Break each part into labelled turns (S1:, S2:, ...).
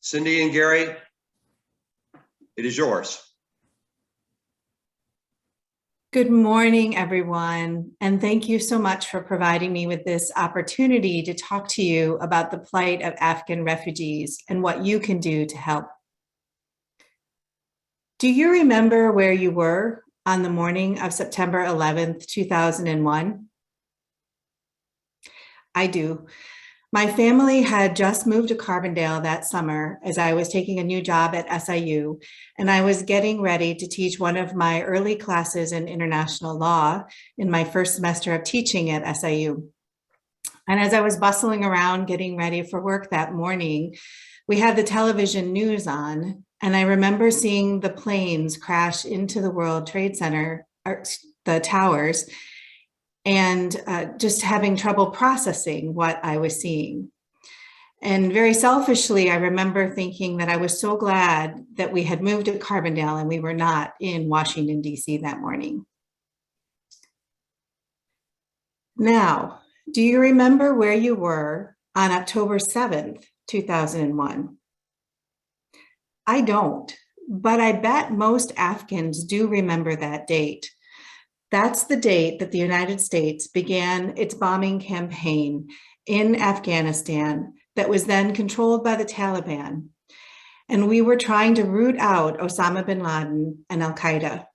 S1: Cindy and Gary, it is yours.
S2: Good morning, everyone, and thank you so much for providing me with this opportunity to talk to you about the plight of Afghan refugees and what you can do to help. Do you remember where you were on the morning of September 11th, 2001? I do. My family had just moved to Carbondale that summer as I was taking a new job at SIU, and I was getting ready to teach one of my early classes in international law in my first semester of teaching at SIU. And as I was bustling around getting ready for work that morning, we had the television news on, and I remember seeing the planes crash into the World Trade Center, or the towers, and just having trouble processing what I was seeing. And very selfishly, I remember thinking that I was so glad that we had moved to Carbondale and we were not in Washington, D.C. that morning. Now, do you remember where you were on October 7th, 2001? I don't, but I bet most Afghans do remember that date. That's the date that the United States began its bombing campaign in Afghanistan that was then controlled by the Taliban. And we were trying to root out Osama bin Laden and Al-Qaeda.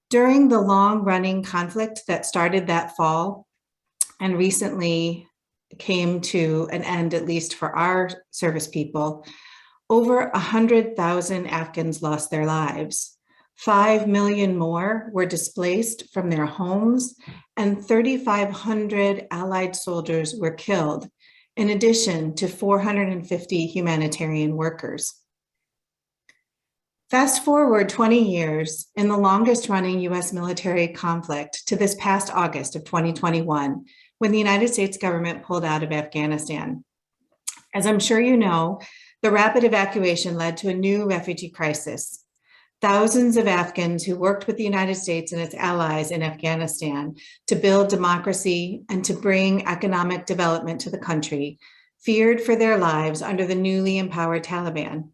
S2: During the long-running conflict that started that fall and recently came to an end, at least for our service people, over 100,000 Afghans lost their lives. 5 million more were displaced from their homes, and 3,500 Allied soldiers were killed, in addition to 450 humanitarian workers. Fast forward 20 years in the longest running US military conflict to this past August of 2021, when the United States government pulled out of Afghanistan. As I'm sure you know, the rapid evacuation led to a new refugee crisis. Thousands of Afghans who worked with the United States and its allies in Afghanistan to build democracy and to bring economic development to the country feared for their lives under the newly empowered Taliban.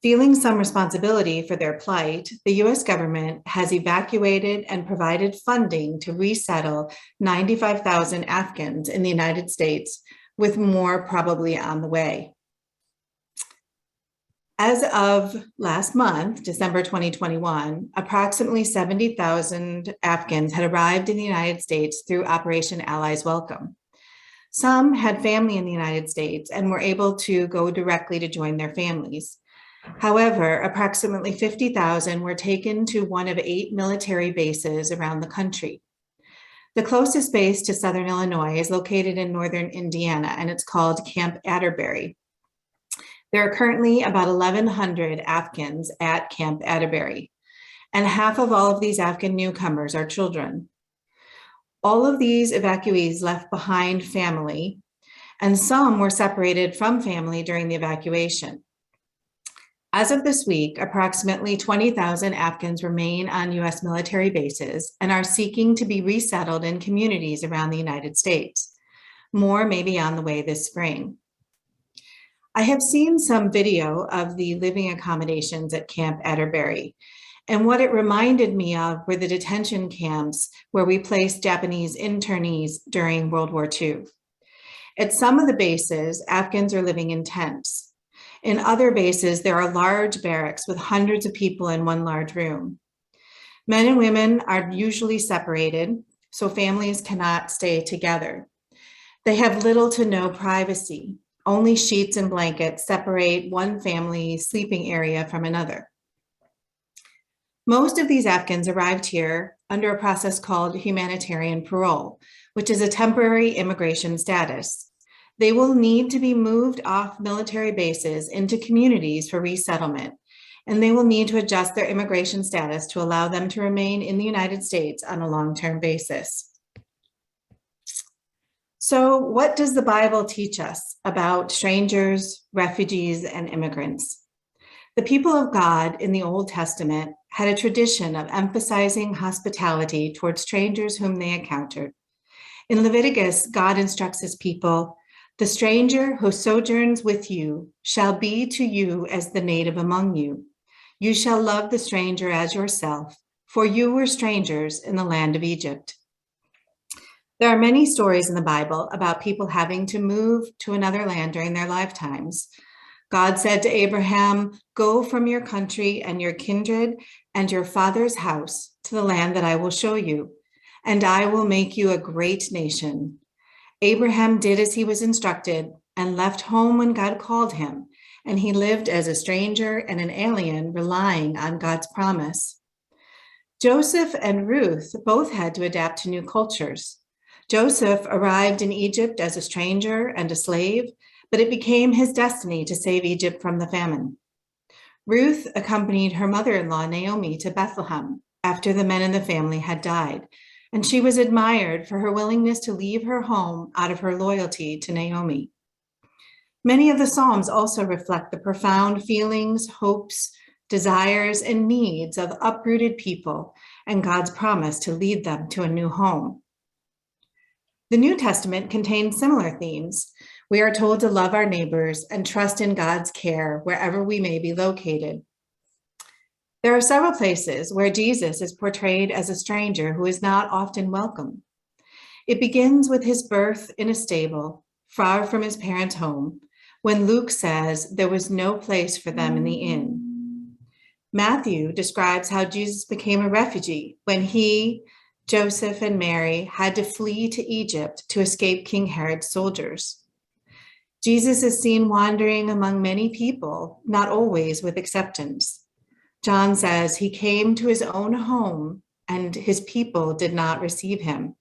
S2: Feeling some responsibility for their plight, the US government has evacuated and provided funding to resettle 95,000 Afghans in the United States, with more probably on the way. As of last month, December 2021, approximately 70,000 Afghans had arrived in the United States through Operation Allies Welcome. Some had family in the United States and were able to go directly to join their families. However, approximately 50,000 were taken to one of 8 military bases around the country. The closest base to Southern Illinois is located in Northern Indiana, and it's called Camp Atterbury. There are currently about 1,100 Afghans at Camp Atterbury, and half of all of these Afghan newcomers are children. All of these evacuees left behind family, and some were separated from family during the evacuation. As of this week, approximately 20,000 Afghans remain on US military bases and are seeking to be resettled in communities around the United States. More may be on the way this spring. I have seen some video of the living accommodations at Camp Atterbury, and what it reminded me of were the detention camps where we placed Japanese internees during World War II. At some of the bases, Afghans are living in tents. In other bases, there are large barracks with hundreds of people in one large room. Men and women are usually separated, so families cannot stay together. They have little to no privacy. Only sheets and blankets separate one family's sleeping area from another. Most of these Afghans arrived here under a process called humanitarian parole, which is a temporary immigration status. They will need to be moved off military bases into communities for resettlement, and they will need to adjust their immigration status to allow them to remain in the United States on a long-term basis. So what does the Bible teach us about strangers, refugees, and immigrants? The people of God in the Old Testament had a tradition of emphasizing hospitality towards strangers whom they encountered. In Leviticus, God instructs his people, The stranger who sojourns with you shall be to you as the native among you. You shall love the stranger as yourself, for you were strangers in the land of Egypt. There are many stories in the Bible about people having to move to another land during their lifetimes. God said to Abraham, "Go from your country and your kindred and your father's house to the land that I will show you, and I will make you a great nation." Abraham did as he was instructed and left home when God called him, and he lived as a stranger and an alien, relying on God's promise. Joseph and Ruth both had to adapt to new cultures. Joseph arrived in Egypt as a stranger and a slave, but it became his destiny to save Egypt from the famine. Ruth accompanied her mother-in-law, Naomi, to Bethlehem after the men in the family had died, and she was admired for her willingness to leave her home out of her loyalty to Naomi. Many of the Psalms also reflect the profound feelings, hopes, desires, and needs of uprooted people and God's promise to lead them to a new home. The New Testament contains similar themes. We are told to love our neighbors and trust in God's care wherever we may be located. There are several places where Jesus is portrayed as a stranger who is not often welcome. It begins with his birth in a stable, far from his parents' home, when Luke says there was no place for them in the inn. Matthew describes how Jesus became a refugee when he, Joseph, and Mary had to flee to Egypt to escape King Herod's soldiers. Jesus is seen wandering among many people, not always with acceptance. John says he came to his own home and his people did not receive him.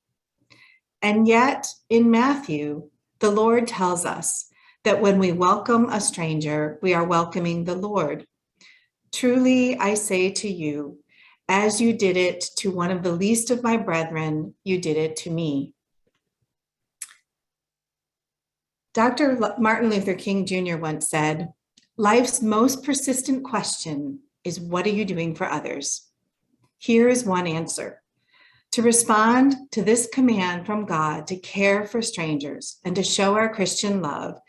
S2: And yet in Matthew, the Lord tells us that when we welcome a stranger, we are welcoming the Lord. Truly, I say to you, as you did it to one of the least of my brethren, you did it to me. Dr. Martin Luther King Jr. once said, "Life's most persistent question is, what are you doing for others?" Here is one answer. To respond to this command from God to care for strangers and to show our Christian love,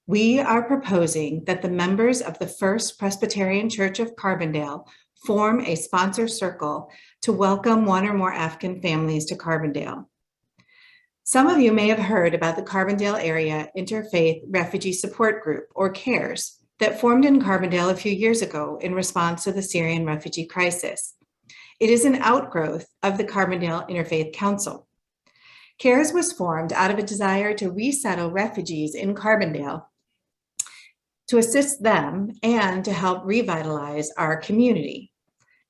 S2: we are proposing that the members of the First Presbyterian Church of Carbondale form a sponsor circle to welcome one or more Afghan families to Carbondale. Some of you may have heard about the Carbondale Area Interfaith Refugee Support Group, or CAIRS, that formed in Carbondale a few years ago in response to the Syrian refugee crisis. It is an outgrowth of the Carbondale Interfaith Council. CAIRS was formed out of a desire to resettle refugees in Carbondale, to assist them and to help revitalize our community.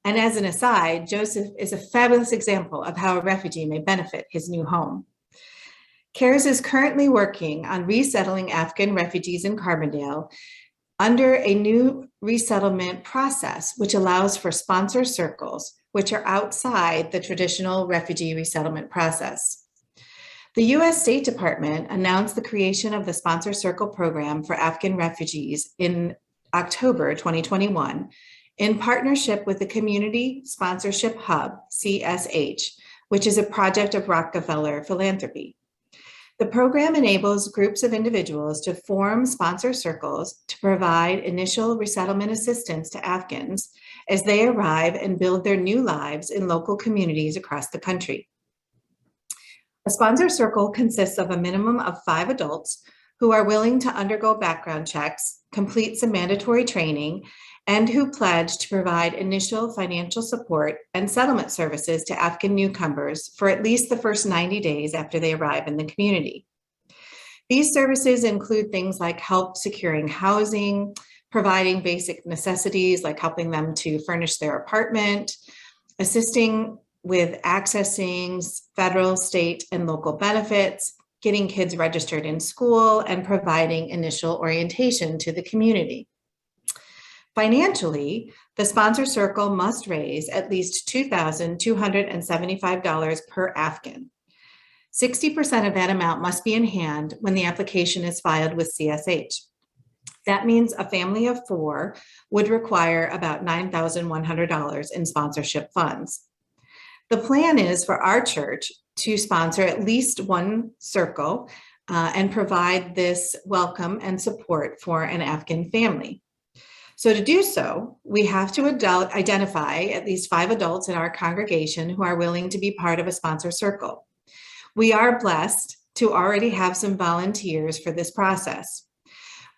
S2: And as an aside, Joseph is a fabulous example of how a refugee may benefit his new home. CAIRS is currently working on resettling Afghan refugees in Carbondale under a new resettlement process, which allows for sponsor circles, which are outside the traditional refugee resettlement process. The U.S. State Department announced the creation of the Sponsor Circle program for Afghan refugees in October 2021 in partnership with the Community Sponsorship Hub, CSH, which is a project of Rockefeller Philanthropy. The program enables groups of individuals to form sponsor circles to provide initial resettlement assistance to Afghans as they arrive and build their new lives in local communities across the country. A sponsor circle consists of a minimum of 5 adults who are willing to undergo background checks, complete some mandatory training, and who pledge to provide initial financial support and settlement services to Afghan newcomers for at least the first 90 days after they arrive in the community. These services include things like help securing housing, providing basic necessities like helping them to furnish their apartment, assisting with accessing federal, state, and local benefits, getting kids registered in school, and providing initial orientation to the community. Financially, the sponsor circle must raise at least $2,275 per Afghan. 60% of that amount must be in hand when the application is filed with CSH. That means a family of 4 would require about $9,100 in sponsorship funds. The plan is for our church to sponsor at least one circle and provide this welcome and support for an Afghan family. So to do so, we have to identify at least 5 adults in our congregation who are willing to be part of a sponsor circle. We are blessed to already have some volunteers for this process.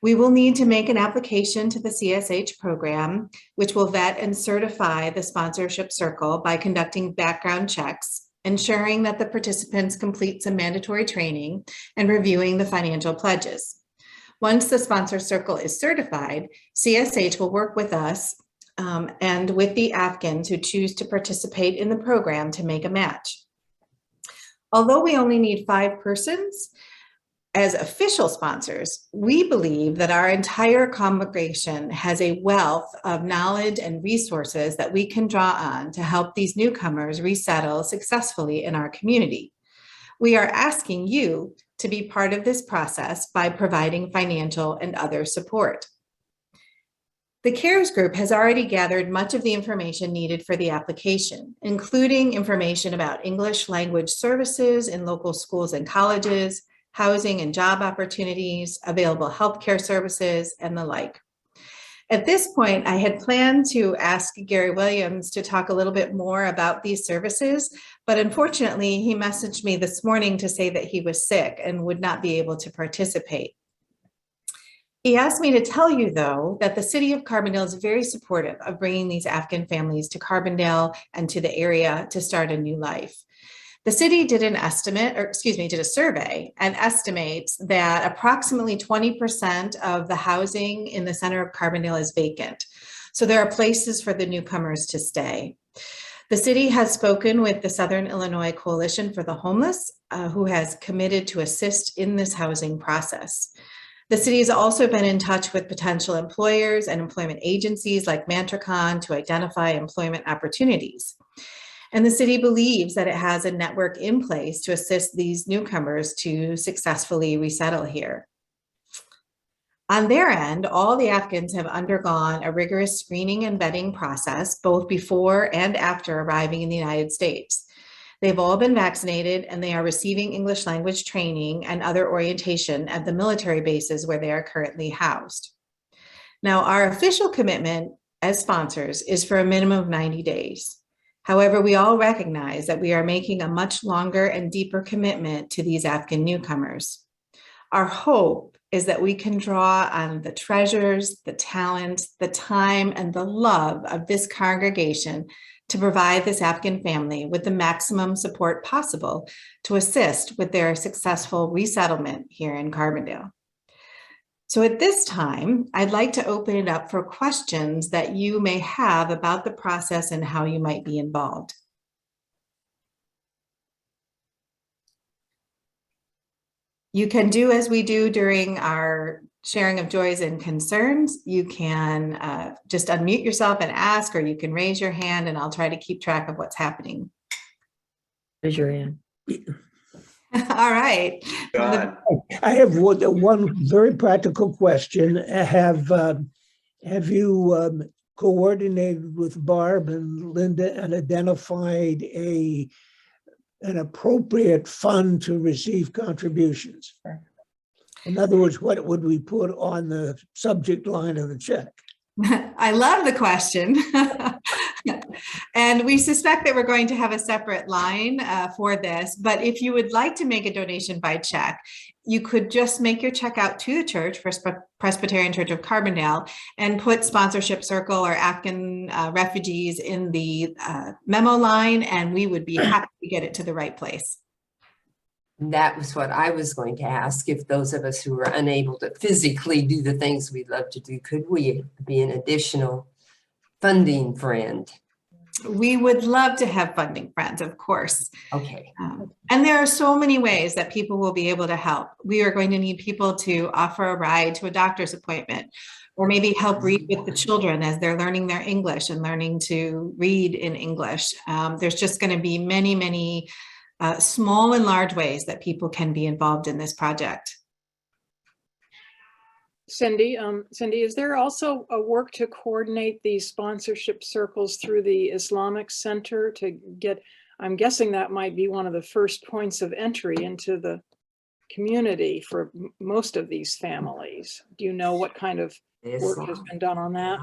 S2: We will need to make an application to the CSH program, which will vet and certify the sponsorship circle by conducting background checks, ensuring that the participants complete some mandatory training, and reviewing the financial pledges. Once the sponsor circle is certified, CSH will work with us and with the Afghans who choose to participate in the program to make a match. Although we only need 5 persons as official sponsors, we believe that our entire congregation has a wealth of knowledge and resources that we can draw on to help these newcomers resettle successfully in our community. We are asking you to be part of this process by providing financial and other support. The CAIRS group has already gathered much of the information needed for the application, including information about English language services in local schools and colleges, housing and job opportunities, available healthcare services, and the like. At this point, I had planned to ask Gary Williams to talk a little bit more about these services, but unfortunately, he messaged me this morning to say that he was sick and would not be able to participate. He asked me to tell you, though, that the city of Carbondale is very supportive of bringing these Afghan families to Carbondale and to the area to start a new life. The city did did a survey and estimates that approximately 20% of the housing in the center of Carbondale is vacant. So there are places for the newcomers to stay. The city has spoken with the Southern Illinois Coalition for the Homeless, who has committed to assist in this housing process. The city has also been in touch with potential employers and employment agencies like Mantracon to identify employment opportunities. And the city believes that it has a network in place to assist these newcomers to successfully resettle here. On their end, all the Afghans have undergone a rigorous screening and vetting process, both before and after arriving in the United States. They've all been vaccinated and they are receiving English language training and other orientation at the military bases where they are currently housed. Now, our official commitment as sponsors is for a minimum of 90 days. However, we all recognize that we are making a much longer and deeper commitment to these Afghan newcomers. Our hope is that we can draw on the treasures, the talent, the time, and the love of this congregation to provide this Afghan family with the maximum support possible to assist with their successful resettlement here in Carbondale. So at this time, I'd like to open it up for questions that you may have about the process and how you might be involved. You can do as we do during our sharing of joys and concerns. You can just unmute yourself and ask, or you can raise your hand and I'll try to keep track of what's happening.
S3: Raise your hand.
S2: All right.
S1: God.
S4: I have one very practical question. Have you coordinated with Barb and Linda and identified an appropriate fund to receive contributions? In other words, what would we put on the subject line of the check?
S2: I love the question. And we suspect that we're going to have a separate line for this, but if you would like to make a donation by check, you could just make your check out to the church, First Presbyterian Church of Carbondale, and put sponsorship circle or Afghan refugees in the memo line, and we would be happy to get it to the right place.
S3: That was what I was going to ask. If those of us who are unable to physically do the things we love to do, could we be an additional funding friend?
S2: We would love to have funding friends, of course.
S3: Okay.
S2: And there are so many ways that people will be able to help. We are going to need people to offer a ride to a doctor's appointment, or maybe help read with the children as they're learning their English and learning to read in English. There's just going to be many, many small and large ways that people can be involved in this project.
S5: Cindy, is there also a work to coordinate these sponsorship circles through the Islamic Center to get, I'm guessing that might be one of the first points of entry into the community for most of these families. Do you know what kind of work has been done on that?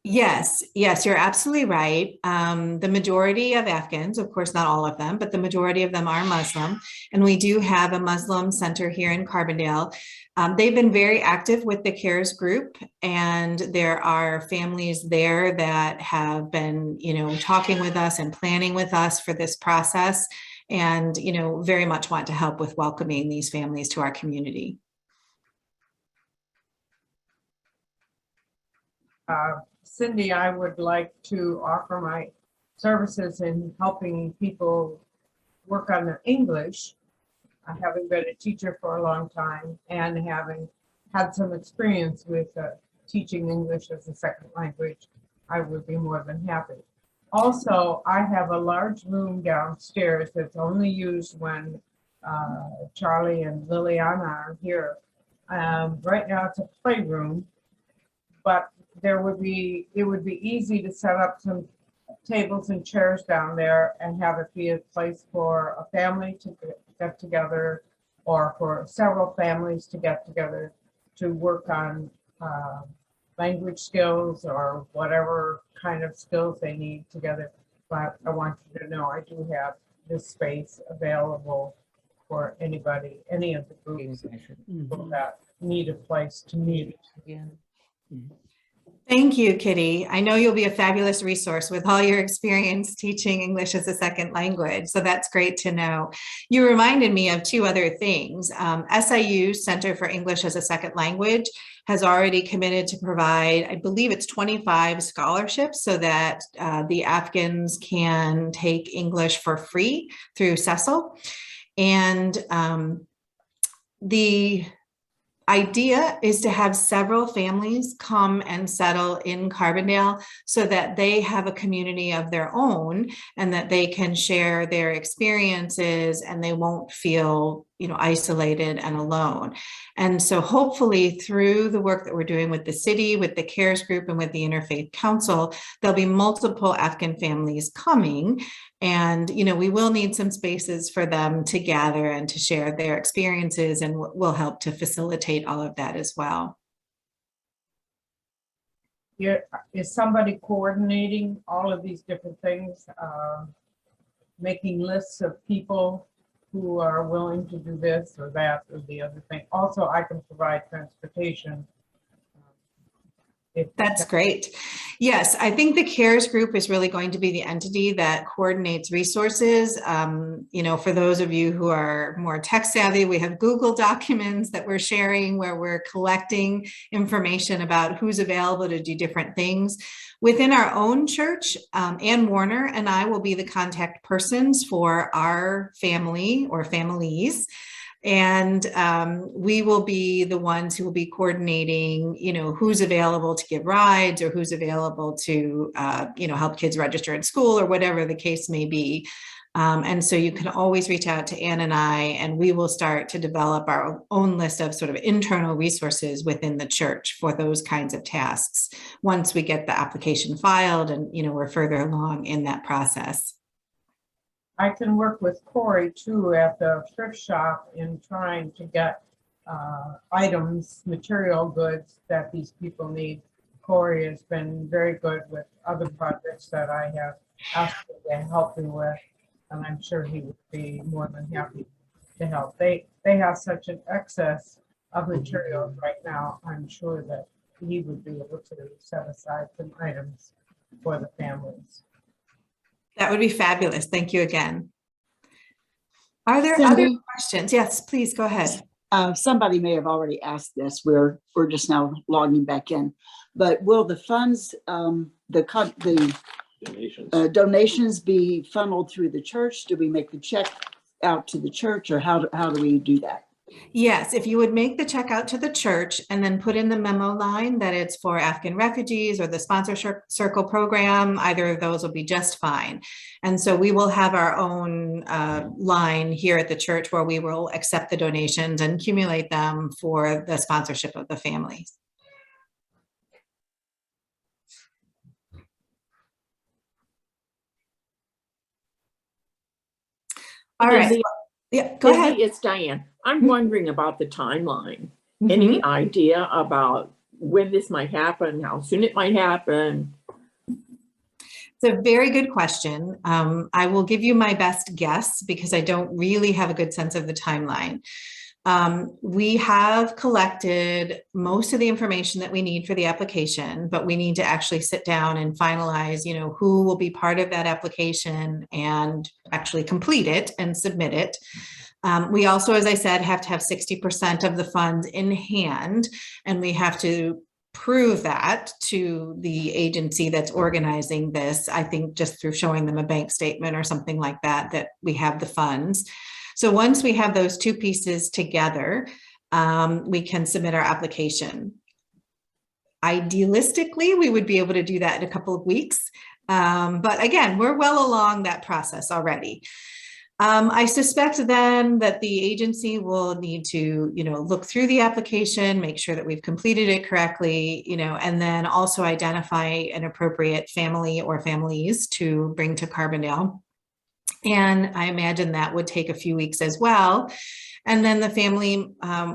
S2: Yes, you're absolutely right. The majority of Afghans, of course, not all of them, but the majority of them are Muslim. And we do have a Muslim center here in Carbondale. They've been very active with the CAIRS group, and there are families there that have been, talking with us and planning with us for this process, and, very much want to help with welcoming these families to our community.
S6: Cindy, I would like to offer my services in helping people work on their English. Having been a teacher for a long time and having had some experience with teaching English as a second language, I would be more than happy. Also, I have a large room downstairs that's only used when Charlie and Liliana are here. Right now it's a playroom, but it would be easy to set up some tables and chairs down there and have it be a place for a family to get together, or for several families to get together to work on language skills or whatever kind of skills they need together. But I want you to know I do have this space available for anybody, any of the groups that need a place to meet.
S2: Thank you, Kitty. I know you'll be a fabulous resource with all your experience teaching English as a second language. So that's great to know. You reminded me of two other things. SIU Center for English as a Second Language has already committed to provide, I believe it's 25 scholarships so that the Afghans can take English for free through Cecil. And the idea is to have several families come and settle in Carbondale so that they have a community of their own and that they can share their experiences and they won't feel, isolated and alone. And so hopefully through the work that we're doing with the city, with the CAIRS group and with the Interfaith Council, there'll be multiple Afghan families coming. And, we will need some spaces for them to gather and to share their experiences, and we'll help to facilitate all of that as well.
S6: Is somebody coordinating all of these different things, making lists of people who are willing to do this or that or the other thing? Also, I can provide transportation.
S2: That's great. Yes, I think the CAIRS group is really going to be the entity that coordinates resources. For those of you who are more tech savvy, we have Google documents that we're sharing where we're collecting information about who's available to do different things. Within our own church, Ann Warner and I will be the contact persons for our family or families. And we will be the ones who will be coordinating, who's available to give rides or who's available to, help kids register in school or whatever the case may be. And so you can always reach out to Ann and I, and we will start to develop our own list of sort of internal resources within the church for those kinds of tasks once we get the application filed and, we're further along in that process.
S6: I can work with Corey too at the Thrift Shop in trying to get items, material goods that these people need. Corey has been very good with other projects that I have asked him to help me with, and I'm sure he would be more than happy to help. They have such an excess of materials right now. I'm sure that he would be able to set aside some items for the families.
S2: That would be fabulous. Thank you again. Are there
S7: Cindy?
S2: other questions? Yes, please go ahead.
S7: Somebody may have already asked this. We're just now logging back in. But will the funds, the donations be funneled through the church? Do we make the check out to the church, or how do we do that?
S2: Yes, if you would make the check out to the church and then put in the memo line that it's for Afghan refugees or the sponsor circle program, either of those will be just fine. And so we will have our own line here at the church where we will accept the donations and accumulate them for the sponsorship of the families. All right. Yeah, go ahead.
S8: It's Diane. I'm wondering about the timeline.
S2: Mhm.
S8: Any idea about when this might happen, how soon it might happen?
S2: It's a very good question. I will give you my best guess because I don't really have a good sense of the timeline. We have collected most of the information that we need for the application, but we need to actually sit down and finalize, who will be part of that application and actually complete it and submit it. We also, as I said, have to have 60% of the funds in hand, and we have to prove that to the agency that's organizing this, I think just through showing them a bank statement or something like that, that we have the funds. So once we have those two pieces together, we can submit our application. Idealistically, we would be able to do that in a couple of weeks. But again, we're well along that process already. I suspect then that the agency will need to, look through the application, make sure that we've completed it correctly, and then also identify an appropriate family or families to bring to Carbondale. And I imagine that would take a few weeks as well. And then the family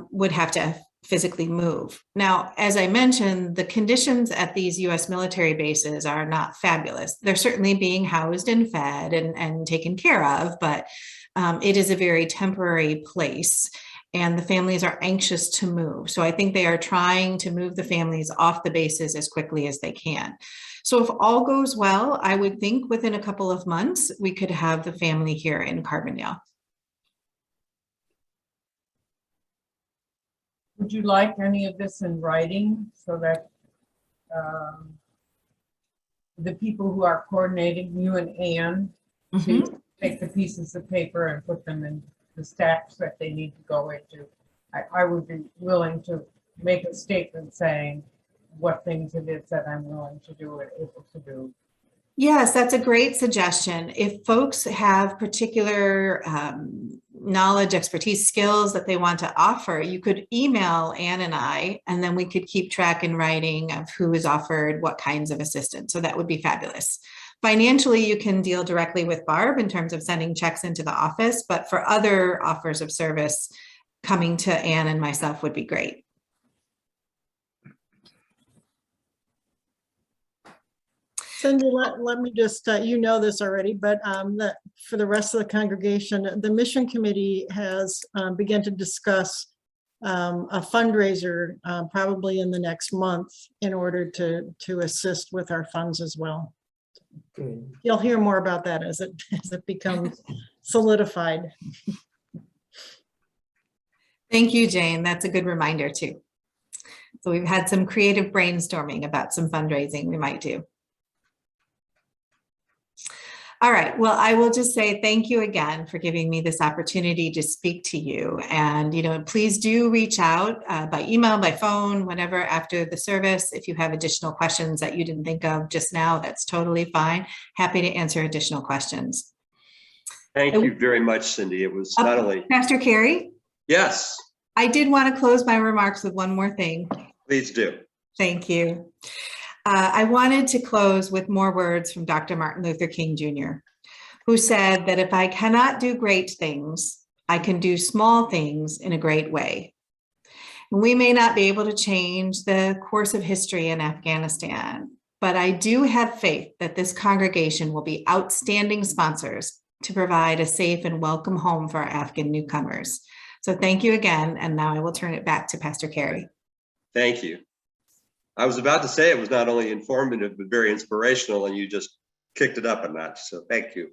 S2: would have to physically move. Now, as I mentioned, the conditions at these US military bases are not fabulous. They're certainly being housed and fed and taken care of, but it is a very temporary place and the families are anxious to move. So I think they are trying to move the families off the bases as quickly as they can. So if all goes well, I would think within a couple of months, we could have the family here in Carbondale.
S6: Would you like any of this in writing so that the people who are coordinating, you and Anne, to take the pieces of paper and put them in the stacks that they need to go into? I would be willing to make a statement saying what things it is that I'm willing to do and able to do.
S2: Yes, that's a great suggestion. If folks have particular knowledge, expertise, skills that they want to offer, you could email Anne and I, and then we could keep track in writing of who is offered what kinds of assistance. So that would be fabulous. Financially, you can deal directly with Barb in terms of sending checks into the office, but for other offers of service, coming to Anne and myself would be great.
S9: Cindy, let me just, you know this already, but for the rest of the congregation, the mission committee has begun to discuss a fundraiser probably in the next month in order to assist with our funds as well.
S3: Good.
S9: You'll hear more about that as it becomes solidified.
S2: Thank you, Jane. That's a good reminder too. So we've had some creative brainstorming about some fundraising we might do. All right, well, I will just say thank you again for giving me this opportunity to speak to you. And, please do reach out by email, by phone, whatever, after the service. If you have additional questions that you didn't think of just now, that's totally fine. Happy to answer additional questions.
S1: Thank you very much, Cindy. It was not only,
S2: Pastor Carey,
S1: yes,
S2: I did want to close my remarks with one more thing.
S1: please do.
S2: Thank you. I wanted to close with more words from Dr. Martin Luther King Jr., who said that if I cannot do great things, I can do small things in a great way. We may not be able to change the course of history in Afghanistan, but I do have faith that this congregation will be outstanding sponsors to provide a safe and welcome home for our Afghan newcomers. So thank you again, and now I will turn it back to Pastor Carey.
S1: Thank you. I was about to say it was not only informative, but very inspirational, and you just kicked it up a notch. So thank you.